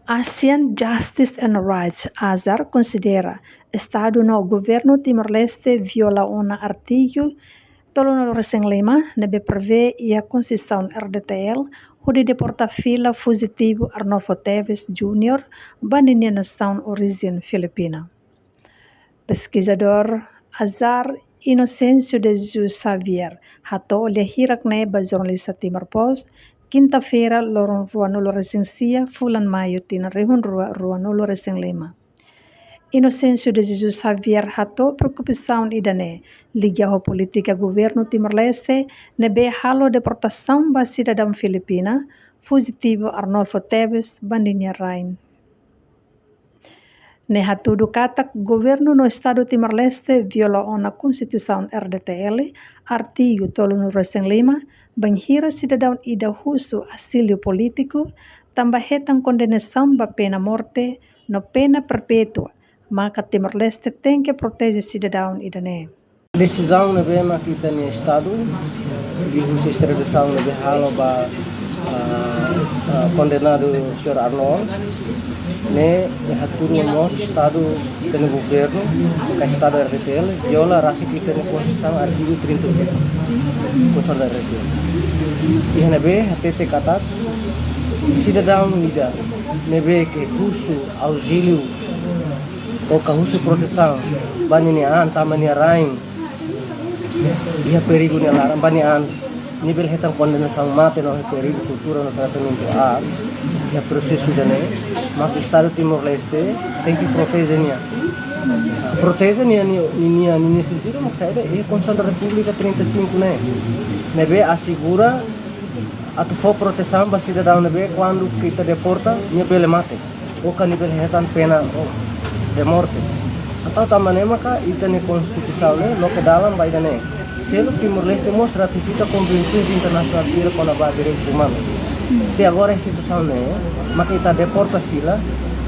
ASEAN Justice and Rights ASAR considera Estado no governo Timor-Leste viola un artigo 305 nebe prevê a Constituição RDTL onde deporta fila fugitivo Arnolfo Teves Jr. bandinia nação origem Filipina. Pesquisador Azar Inocêncio de Jesus Xavier hato olha hirakne ba jornalista Timor Post quinta-feira lorong rua nulo resensia fulan maio tina rehun rua nulo reseng lima. Inocêncio de Jesus Xavier hato preocupação idane liga ho política governo Timor-Leste nebe halo deportação ba cidadão Filipina fugitivo Arnolfo Teves bandinia Rain. Ne hatudu katak governo no estado Timor-Leste viola ona Constituição RDTL artigo 305 banhira cidadão ida husu asilo político tambah hetang condenação ba pena morte no pena perpetua maka Timor-Leste tem que proteger cidadão idane. Decisão na bema que tem no estado de husu extradição na behalo ba condenado o senhor Arnold ne haturu no estado tem no governo que estado RDTL viola raça que tem Constituição artigo 37 Constituição RDTL e nebe hatete kata cidadão nida nebe que husu auxílio ou que husu proteção banian tamania rain ia perigo ne larang banian nível hetang condenação mate no perigo cultura no tratamento a e processo de né mas o estado Timor-Leste tem que proteger ni sentido mas sai é Constituição da República 35 né nebe assegura a tu for proteção para cidadão nebe quando kita deporta nível mate ou que nível hetang pena de morte atau tamane maka itane Constituição né lo que dalam baida né selo Timor-Leste ratifica convenções internacionais com a direitos humanos. Se agora a instituição né, maka kita deporta fila,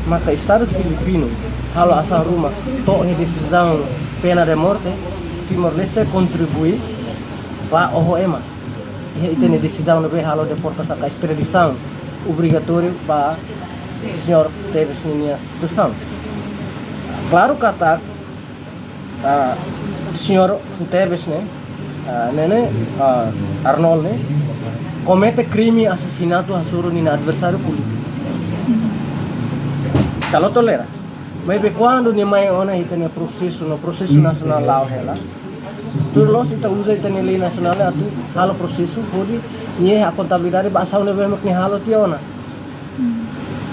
maka Estado Filipino, halo asal rumah, toh decisão pena de morte, Timor-Leste contribui para o OEMA. E tem decisão de halo deportação, a extradição obrigatória para o senhor Teves nessa situação. Claro que o senhor Teves né, Arnold né, comete crime assassinato a suru ni adversário político. Kalau tolera. Mas quando ni mai ona itane processo no processo nacional lá ela. Tu los ita usa itane lei nacional atu halo processo pode ni a contabilidade basa una vez que halo tiona.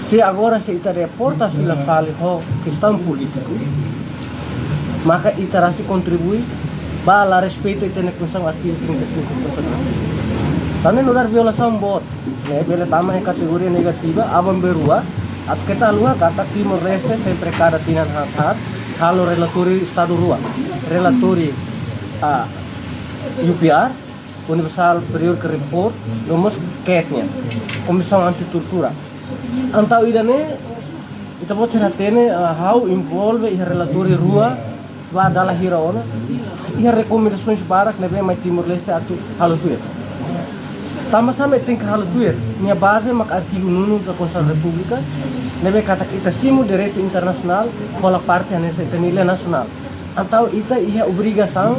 Se agora se ita reporta fila fale ho questão político. Maka ita rasi contribui bala respeito e tem Constituição artigo 35 também não dar violação bot né bela tama em categoria negativa abam berua at kita lua kata Timor-Leste sempre cada tinan hat halo relatori estado rua relatori UPR Universal Periodic Report nomos ketnya Comissão Anti-Tortura antau idane kita pode ser atene how involve e relatori rua va dalla hiraona e recomendações para que nebe mais Timor-Leste atu halo tuer tama sama tem que halo tuer minha base mak artigo 9 da Constituição da República nebe kata kita simu direito internacional pela parte nessa tenilha nacional então ita ia obrigação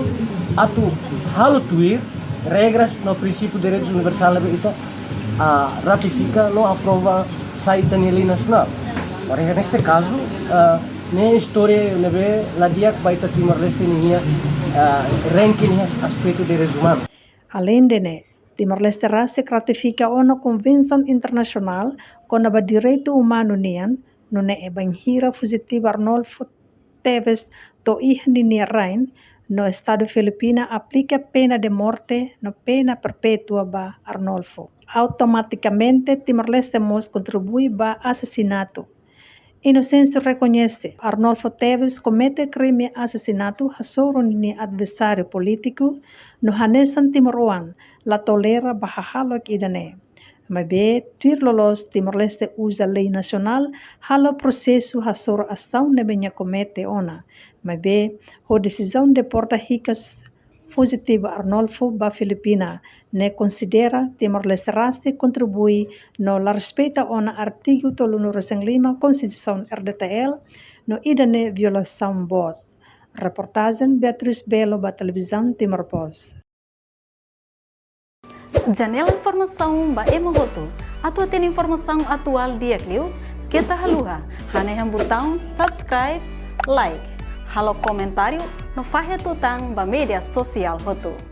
atu halo tuer regras no princípio de direitos universal nebe ita ratifica no aprova sai tenilha nacional ora neste caso ne história nebe la dia baita Timor-Leste nia ranking aspecto de direitos humanos. Além de né, Timor-Leste ratifica uma convenção internacional com o direito humano nian no ne banhira fugitivo Arnolfo Teves to ihni rain no estado Filipina aplica pena de morte no pena perpetua ba Arnolfo. Automaticamente Timor-Leste mos contribui ba assassinato. Inocêncio reconhece Arnolfo Teves comete crime assassinato a soro ni adversário político no hanesan Timor-One la tolera bahalo idane. Mas tuir lolos Timor-Leste usa lei nacional halo processo a soro ação nebenya comete ona. Mas ho decisão de porta ricas fugitivo Arnolfo ba Filipina, ne considera Timor-Leste contribui no la respeita ona artigo 305 Constituição RDTL no idane violação bot. Reportagem Beatriz Belo ba Televisão Timor Post. Janela informação ba Emohoto. Atua tem informação atual dia Clio. Kita haluha. Hane yang botão subscribe, like. Halo komentário no Fahia Tutang ba media sosial Hoto.